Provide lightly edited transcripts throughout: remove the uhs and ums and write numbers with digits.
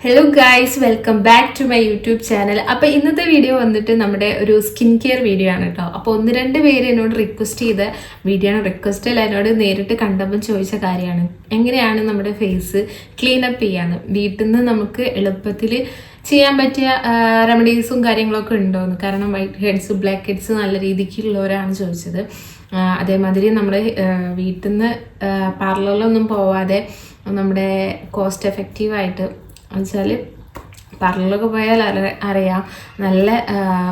Hello guys, welcome back to my YouTube channel. അപ്പോൾ ഇന്നത്തെ video വന്നിട്ട് നമ്മുടെ ഒരു സ്കിൻ കെയർ വീഡിയോ ആണ് കേട്ടോ. അപ്പോൾ ഒന്ന് രണ്ട് പേര് എന്നോട് റിക്വസ്റ്റ് ചെയ്ത വീഡിയോ ആണ്. റിക്വസ്റ്റ് അല്ല, എന്നോട് നേരിട്ട് കണ്ടപ്പോൾ ചോദിച്ച കാര്യമാണ് എങ്ങനെയാണ് നമ്മുടെ ഫേസ് ക്ലീൻ അപ്പ് ചെയ്യാന്ന്, വീട്ടിൽ നിന്ന് നമുക്ക് എളുപ്പത്തിൽ ചെയ്യാൻ പറ്റിയ റെമഡീസും കാര്യങ്ങളൊക്കെ ഉണ്ടോയെന്ന്. കാരണം വൈറ്റ് ഹെഡ്സ് ബ്ലാക്ക് ഹെഡ്സ് നല്ല രീതിക്കുള്ളവരാണ് ചോദിച്ചത്. അതേമാതിരി നമ്മൾ വീട്ടിൽ നിന്ന് പാർലറിലൊന്നും പോവാതെ നമ്മുടെ കോസ്റ്റ് എഫക്റ്റീവായിട്ട് എന്നുവെച്ചാൽ പാർലറിലൊക്കെ പോയാൽ അറിയാം നല്ല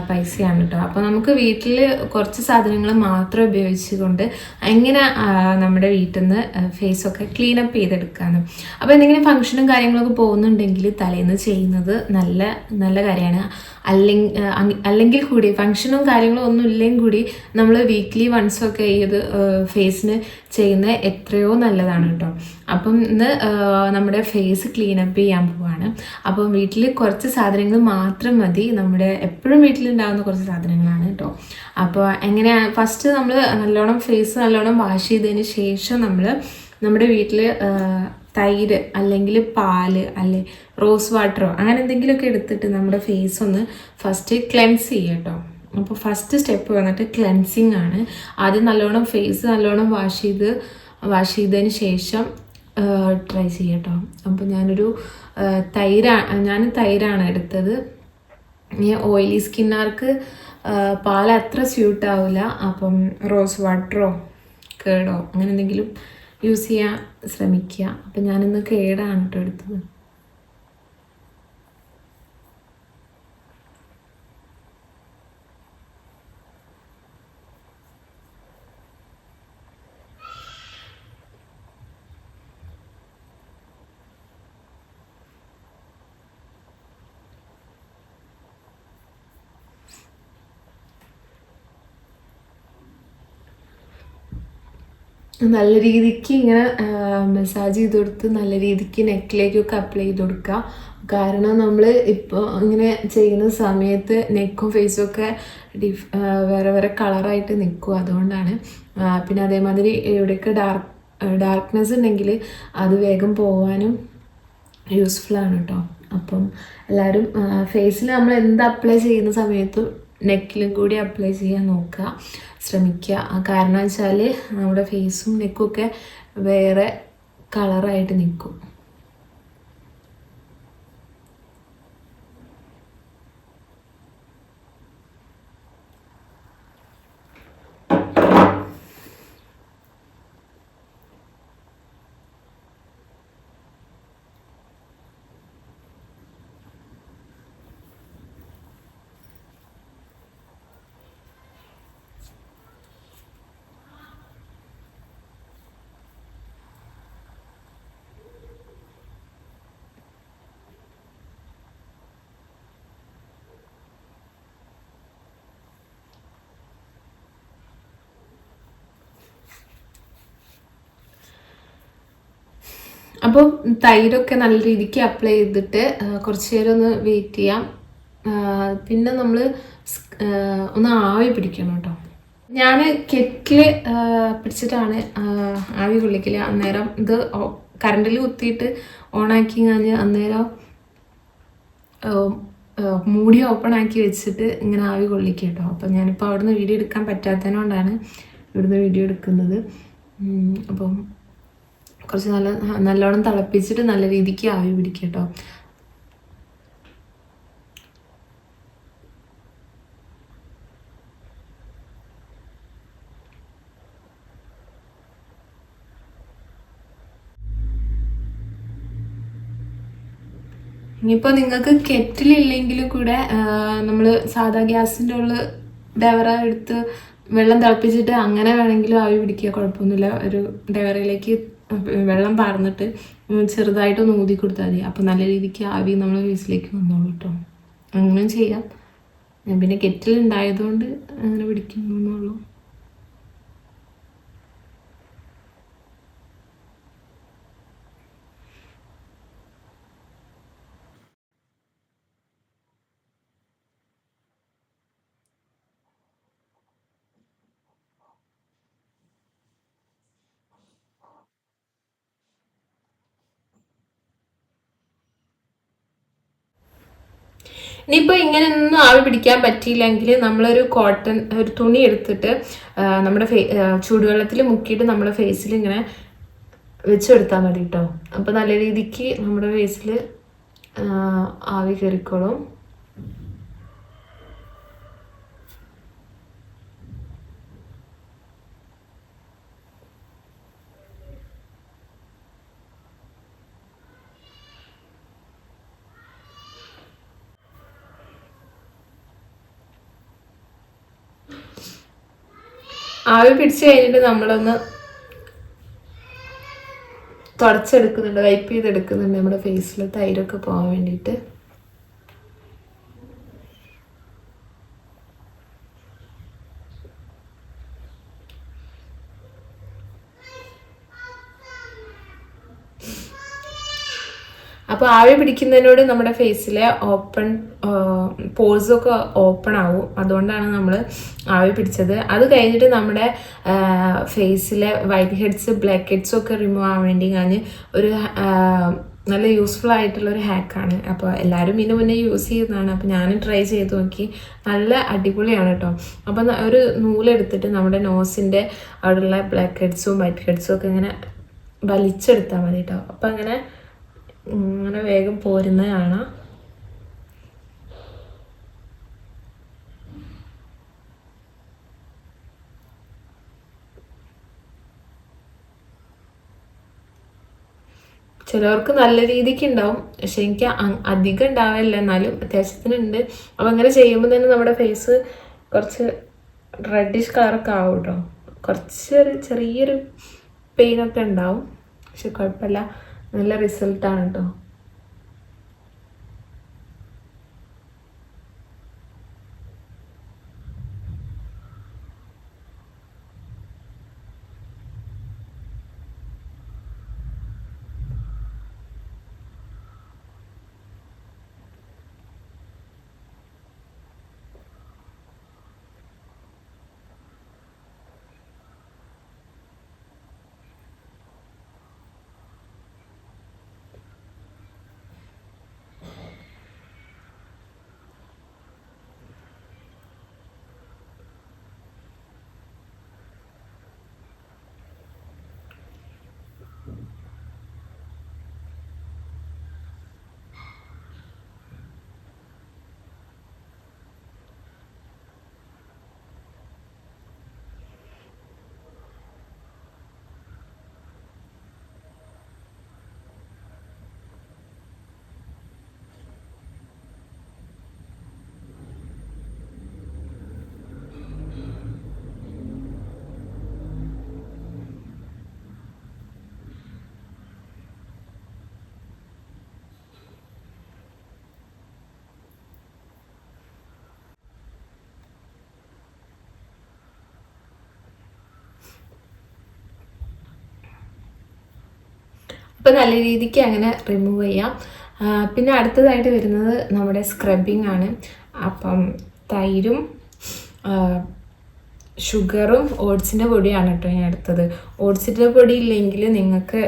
പൈസയാണ് കേട്ടോ. അപ്പോൾ നമുക്ക് വീട്ടിൽ കുറച്ച് സാധനങ്ങൾ മാത്രം ഉപയോഗിച്ചുകൊണ്ട് എങ്ങനെ നമ്മുടെ വീട്ടിൽ നിന്ന് ഫേസൊക്കെ ക്ലീൻ അപ്പ് ചെയ്തെടുക്കാമെന്ന്. അപ്പോൾ എന്തെങ്കിലും ഫംഗ്ഷനും കാര്യങ്ങളൊക്കെ പോകുന്നുണ്ടെങ്കിൽ തലേന്ന് ചെയ്യുന്നത് നല്ല നല്ല കാര്യമാണ്. അല്ലെങ്കിൽ കൂടി ഫംഗ്ഷനും കാര്യങ്ങളും ഒന്നും ഇല്ലെങ്കിൽ കൂടി നമ്മൾ വീക്ക്ലി വൺസൊക്കെ ഇത് ഫേസിന് ചെയ്യുന്നത് എത്രയോ നല്ലതാണ് കേട്ടോ. അപ്പം ഇന്ന് നമ്മുടെ ഫേസ് ക്ലീനപ്പ് ചെയ്യാൻ പോവാണ്. അപ്പം വീട്ടിൽ കുറച്ച് സാധനങ്ങൾ മാത്രം മതി, നമ്മുടെ എപ്പോഴും വീട്ടിലുണ്ടാകുന്ന കുറച്ച് സാധനങ്ങളാണ് കേട്ടോ. അപ്പോൾ എങ്ങനെയാണ് ഫസ്റ്റ് നമ്മൾ ഫേസ് നല്ലോണം വാഷ് ചെയ്തതിന് ശേഷം നമ്മുടെ വീട്ടിൽ തൈര് അല്ലെങ്കിൽ പാല് അല്ലെ റോസ് വാട്ടറോ അങ്ങനെ എന്തെങ്കിലുമൊക്കെ എടുത്തിട്ട് നമ്മുടെ ഫേസ് ഒന്ന് ഫസ്റ്റ് ക്ലെൻസ് ചെയ്യുക കേട്ടോ. അപ്പോൾ ഫസ്റ്റ് സ്റ്റെപ്പ് വന്നിട്ട് ക്ലെൻസിങ് ആണ്. ആദ്യം ഫേസ് നല്ലോണം വാഷ് ചെയ്തതിന് ശേഷം ട്രൈ ചെയ്യാം കേട്ടോ. അപ്പോൾ ഞാൻ തൈരാണ് എടുത്തത്. ഈ ഓയിലി സ്കിന്നുകാർക്ക് പാൽ അത്ര സ്യൂട്ടാവില്ല. അപ്പം റോസ് വാട്ടറോ കേടോ അങ്ങനെ എന്തെങ്കിലും യൂസ് ചെയ്യാൻ ശ്രമിക്കുക. അപ്പം ഞാനിന്ന് കേടാണ് കേട്ടോ എടുത്തത്. നല്ല രീതിക്ക് ഇങ്ങനെ മസാജ് ചെയ്ത് കൊടുത്ത് നല്ല രീതിക്ക് നെക്കിലേക്കൊക്കെ അപ്ലൈ ചെയ്ത് കൊടുക്കുക. കാരണം നമ്മൾ ഇപ്പോൾ ഇങ്ങനെ ചെയ്യുന്ന സമയത്ത് നെക്കും ഫേസും ഒക്കെ വേറെ വേറെ കളറായിട്ട് നിൽക്കും, അതുകൊണ്ടാണ്. പിന്നെ അതേമാതിരി എവിടെയൊക്കെ ഡാർക്ക്നെസ് ഉണ്ടെങ്കിൽ അത് വേഗം പോകാനും യൂസ്ഫുള്ളാണ് കേട്ടോ. അപ്പം എല്ലാവരും ഫേസിൽ നമ്മൾ എന്ത് അപ്ലൈ ചെയ്യുന്ന സമയത്തും നെക്കിലും കൂടി അപ്ലൈ ചെയ്യാൻ ശ്രമിക്കുക. കാരണം വെച്ചാൽ നമ്മുടെ ഫേസും നെക്കും ഒക്കെ വേറെ കളറായിട്ട് നിൽക്കും. അപ്പോൾ തൈരൊക്കെ നല്ല രീതിക്ക് അപ്ലൈ ചെയ്തിട്ട് കുറച്ച് നേരം ഒന്ന് വെയിറ്റ് ചെയ്യാം. പിന്നെ നമ്മൾ ഒന്ന് ആവി പിടിക്കണം കേട്ടോ. ഞാൻ കെറ്റിൽ പിടിച്ചിട്ടാണ് ആവി കൊള്ളിക്കൽ. അന്നേരം ഇത് കറണ്ടിൽ കുത്തിയിട്ട് ഓണാക്കി കഴിഞ്ഞ് അന്നേരം മൂടി ഓപ്പൺ ആക്കി വെച്ചിട്ട് ഇങ്ങനെ ആവി കൊള്ളിക്കുക കേട്ടോ. അപ്പം ഞാനിപ്പോൾ അവിടുന്ന് വീഡിയോ എടുക്കാൻ പറ്റാത്തതിനോണ്ടാണ് ഇവിടുന്ന് വീഡിയോ എടുക്കുന്നത്. അപ്പം കുറച്ച് നല്ലോണം തിളപ്പിച്ചിട്ട് നല്ല രീതിക്ക് ആവി പിടിക്കുക കേട്ടോ. ഇനിയിപ്പോൾ നിങ്ങൾക്ക് കെറ്റിലില്ലെങ്കിലും കൂടെ നമ്മൾ സാധാ ഗ്യാസിൻ്റെ ഉള്ളിൽ ഡവറ എടുത്ത് വെള്ളം തിളപ്പിച്ചിട്ട് അങ്ങനെ വേണമെങ്കിലും ആവി പിടിക്കുക, കുഴപ്പമൊന്നുമില്ല. ഒരു ഡവറയിലേക്ക് വെള്ളം പാർന്നിട്ട് ചെറുതായിട്ടൊന്ന് ഊതി കൊടുത്താൽ മതി. അപ്പോൾ നല്ല രീതിക്ക് ആവി നമ്മൾ ഫേസിലേക്ക് വന്നോളൂ കേട്ടോ. അങ്ങനെ ചെയ്യാം. ഞാൻ പിന്നെ കെറ്റിൽ ഉണ്ടായതുകൊണ്ട് അങ്ങനെ പിടിക്കുന്നുള്ളൂ. ഇനിയിപ്പോൾ ഇങ്ങനെയൊന്നും ആവി പിടിക്കാൻ പറ്റിയില്ലെങ്കിൽ നമ്മളൊരു കോട്ടൺ ഒരു തുണി എടുത്തിട്ട് നമ്മുടെ ചൂടുവെള്ളത്തിൽ മുക്കിയിട്ട് നമ്മുടെ ഫേസിൽ ഇങ്ങനെ വെച്ചെടുത്താൽ മതി കേട്ടോ. അപ്പോൾ നല്ല രീതിക്ക് നമ്മുടെ ഫേസിൽ ആവി കയറിക്കോളും. ആവി പിടിച്ച് കഴിഞ്ഞിട്ട് നമ്മളൊന്ന് തുടച്ചെടുക്കുന്നുണ്ട്, വൈപ്പ് ചെയ്തെടുക്കുന്നുണ്ട് നമ്മുടെ ഫേസിൽ തൈരൊക്കെ പോകാൻ വേണ്ടിയിട്ട്. അപ്പോൾ ആവി പിടിക്കുന്നതിനോട് നമ്മുടെ ഫേസിലെ പോഴ്സൊക്കെ ഓപ്പൺ ആവും. അതുകൊണ്ടാണ് നമ്മൾ ആവി പിടിച്ചത്. അത് കഴിഞ്ഞിട്ട് നമ്മുടെ ഫേസിലെ വൈറ്റ് ഹെഡ്സ് ബ്ലാക്ക് ഹെഡ്സും ഒക്കെ റിമൂവ് ആവാൻ വേണ്ടി ഞാൻ ഒരു നല്ല യൂസ്ഫുൾ ആയിട്ടുള്ളൊരു ഹാക്കാണ്. അപ്പോൾ എല്ലാവരും ഇതിന് മുന്നേ യൂസ് ചെയ്യുന്നതാണ്. അപ്പോൾ ഞാൻ ട്രൈ ചെയ്ത് നോക്കി, നല്ല അടിപൊളിയാണ് കേട്ടോ. അപ്പോൾ ഒരു നൂലെടുത്തിട്ട് നമ്മുടെ നോസിൻ്റെ അവിടെയുള്ള ബ്ലാക്ക് ഹെഡ്സും വൈറ്റ് ഹെഡ്സും ഒക്കെ ഇങ്ങനെ വലിച്ചെടുത്താൽ മതി കേട്ടോ. അപ്പം അങ്ങനെ വേഗം പോരുന്നത് കാണാം. ചിലവർക്ക് നല്ല രീതിക്ക് ഉണ്ടാവും, പക്ഷെ എനിക്ക് അധികം ഉണ്ടാവില്ല, എന്നാലും അത്യാവശ്യത്തിനുണ്ട്. അപ്പം അങ്ങനെ ചെയ്യുമ്പോൾ തന്നെ നമ്മുടെ ഫേസ് കുറച്ച് റെഡിഷ് കളറൊക്കെ ആവും കേട്ടോ. കുറച്ചൊരു ചെറിയൊരു പെയിനൊക്കെ ഉണ്ടാവും, പക്ഷെ കുഴപ്പമില്ല, നല്ല റിസൾട്ടാണ് കേട്ടോ. അപ്പോൾ നല്ല രീതിക്ക് അങ്ങനെ റിമൂവ് ചെയ്യാം. പിന്നെ അടുത്തതായിട്ട് വരുന്നത് നമ്മുടെ സ്ക്രബിങ് ആണ്. അപ്പം തൈരും ഷുഗറും ഓട്സിൻ്റെ പൊടിയാണ് കേട്ടോ ഞാൻ എടുത്തത്. ഓട്സിൻ്റെ പൊടി ഇല്ലെങ്കിൽ നിങ്ങൾക്ക്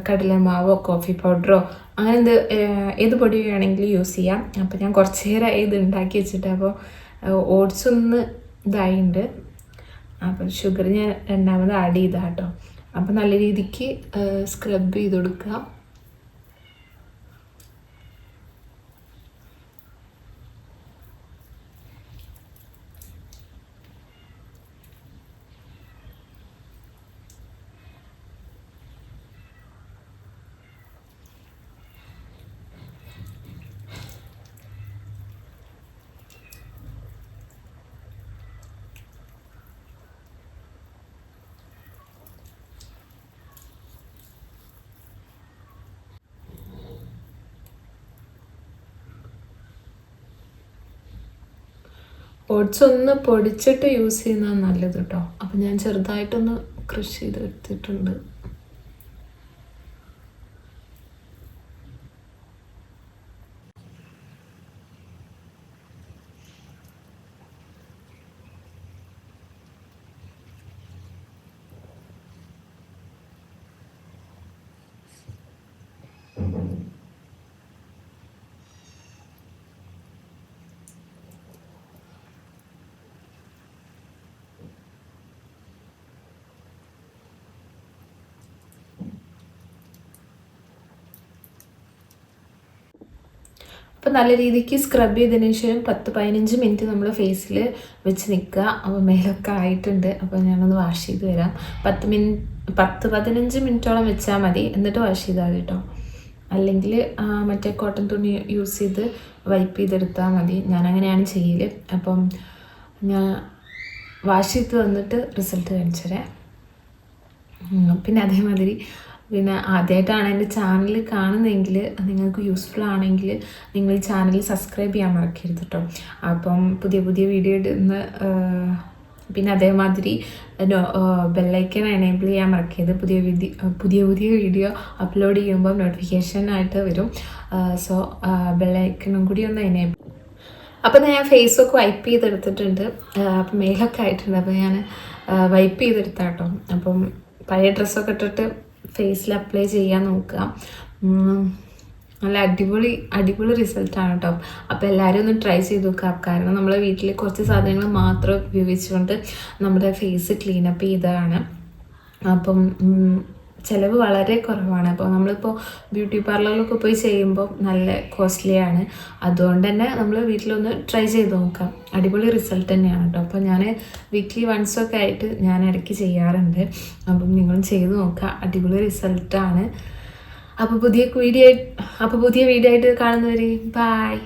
കടലമാവോ കോഫി പൗഡറോ അങ്ങനെ ഏത് പൊടി വേണമെങ്കിലും യൂസ് ചെയ്യാം. അപ്പോൾ ഞാൻ കുറച്ച് നേരം ഇത് ഉണ്ടാക്കി വെച്ചിട്ട്, അപ്പോൾ ഓട്സ് ഒന്ന് ഇതായിട്ടുണ്ട്. അപ്പോൾ ഷുഗർ ഞാൻ രണ്ടാമത് ആഡ് ചെയ്താൽ കേട്ടോ. അപ്പോൾ നല്ല രീതിക്ക് സ്ക്രബ് ചെയ്ത് കൊടുക്കുക. ഓട്സ് ഒന്ന് പൊടിച്ചിട്ട് യൂസ് ചെയ്യുന്നതാണ് നല്ലത് കേട്ടോ. അപ്പം ഞാൻ ചെറുതായിട്ടൊന്ന് ക്രഷ് ചെയ്ത് എടുത്തിട്ടുണ്ട്. അപ്പോൾ നല്ല രീതിക്ക് സ്ക്രബ് ചെയ്തതിന് ശേഷം 10-15 മിനിറ്റ് നമ്മൾ ഫേസിൽ വെച്ച് നിൽക്കുക. അപ്പോൾ മേലൊക്കെ ആയിട്ടുണ്ട്. അപ്പോൾ ഞാനൊന്ന് വാഷ് ചെയ്ത് വരാം. 10-15 മിനിറ്റോളം വെച്ചാൽ മതി, എന്നിട്ട് വാഷ് ചെയ്താൽ മതി കേട്ടോ. അല്ലെങ്കിൽ മറ്റേ കോട്ടൺ തുണി യൂസ് ചെയ്ത് വൈപ്പ് ചെയ്തെടുത്താൽ മതി. ഞാനങ്ങനെയാണ് ചെയ്യൽ. അപ്പം ഞാൻ വാഷ് ചെയ്ത് വന്നിട്ട് റിസൾട്ട് കാണിച്ചു തരാം. പിന്നെ അതേമാതിരി പിന്നെ ആദ്യമായിട്ടാണ് എൻ്റെ ചാനൽ കാണുന്നതെങ്കിൽ നിങ്ങൾക്ക് യൂസ്ഫുൾ ആണെങ്കിൽ നിങ്ങൾ ഈ ചാനൽ സബ്സ്ക്രൈബ് ചെയ്യാൻ മറക്കരുത് കേട്ടോ. അപ്പം പുതിയ പുതിയ വീഡിയോ ഇടുന്ന പിന്നെ അതേമാതിരി ബെല്ലൈക്കൻ എനേബിൾ ചെയ്യാൻ മറക്കരുത്. പുതിയ വീഡിയോ അപ്ലോഡ് ചെയ്യുമ്പോൾ നോട്ടിഫിക്കേഷനായിട്ട് വരും. സോ ബെല്ലൈക്കനും കൂടി ഒന്ന് എനേബിൾ. അപ്പം ഞാൻ ഫേസൊക്കെ വൈപ്പ് ചെയ്തെടുത്തിട്ടുണ്ട്. അപ്പം മേലൊക്കെ ആയിട്ടുണ്ട്. അപ്പോൾ ഞാൻ വൈപ്പ് ചെയ്തെടുത്താട്ടോ. അപ്പം പഴയ ഡ്രസ്സൊക്കെ ഇട്ടിട്ട് ഫേസിൽ അപ്ലൈ ചെയ്യാൻ നോക്കുക. നല്ല അടിപൊളി റിസൾട്ടാണ് കേട്ടോ. അപ്പോൾ എല്ലാവരും ഒന്ന് ട്രൈ ചെയ്ത് നോക്കുക. കാരണം നമ്മളെ വീട്ടിൽ കുറച്ച് സാധനങ്ങൾ മാത്രം ഉപയോഗിച്ചുകൊണ്ട് നമ്മുടെ ഫേസ് ക്ലീനപ്പ് ചെയ്തതാണ്. അപ്പം ചിലവ് വളരെ കുറവാണ്. അപ്പോൾ നമ്മളിപ്പോൾ ബ്യൂട്ടി പാർലറിലൊക്കെ പോയി ചെയ്യുമ്പോൾ നല്ല കോസ്റ്റ്ലിയാണ്. അതുകൊണ്ട് തന്നെ നമ്മൾ വീട്ടിലൊന്ന് ട്രൈ ചെയ്ത് നോക്കാം. അടിപൊളി റിസൾട്ട് തന്നെയാണ് കേട്ടോ. അപ്പോൾ ഞാൻ വീക്ക്ലി വൺസൊക്കെ ആയിട്ട് ഞാൻ ഇടയ്ക്ക് ചെയ്യാറുണ്ട്. അപ്പം നിങ്ങളും ചെയ്ത് നോക്കുക. അടിപൊളി റിസൾട്ടാണ്. അപ്പോൾ പുതിയ വീഡിയോ ആയിട്ട് കാണുന്നവരെ ബൈ.